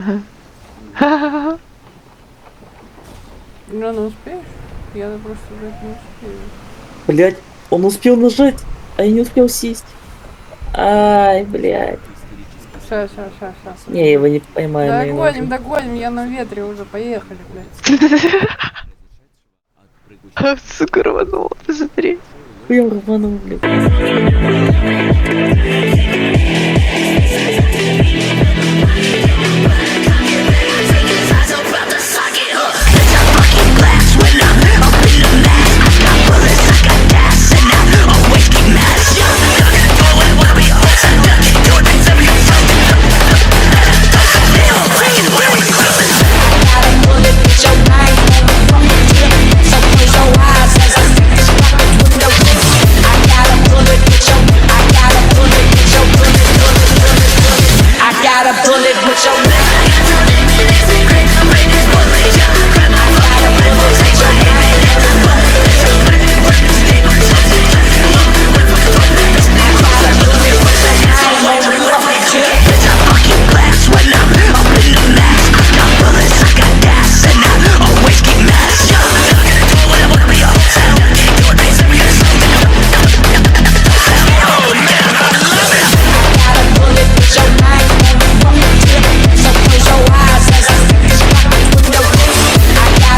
Ну, ну успеешь? Я просто блядь, не успею. Блять, он успел нажать, а я не успел сесть. Ай, блядь. Сейчас. Не, я его не поймаю, наверное. Догоним, я на ветре уже, поехали, блядь. Сука, рванула, посмотри. Я рванул, блядь.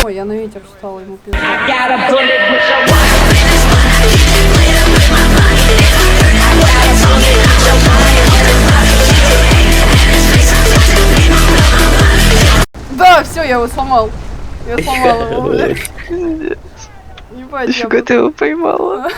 Ой, я на ветер встал, ему пизда. Да, все, я его сломал. Я сломал его, блядь. Ебать, я Нифига ты его поймала.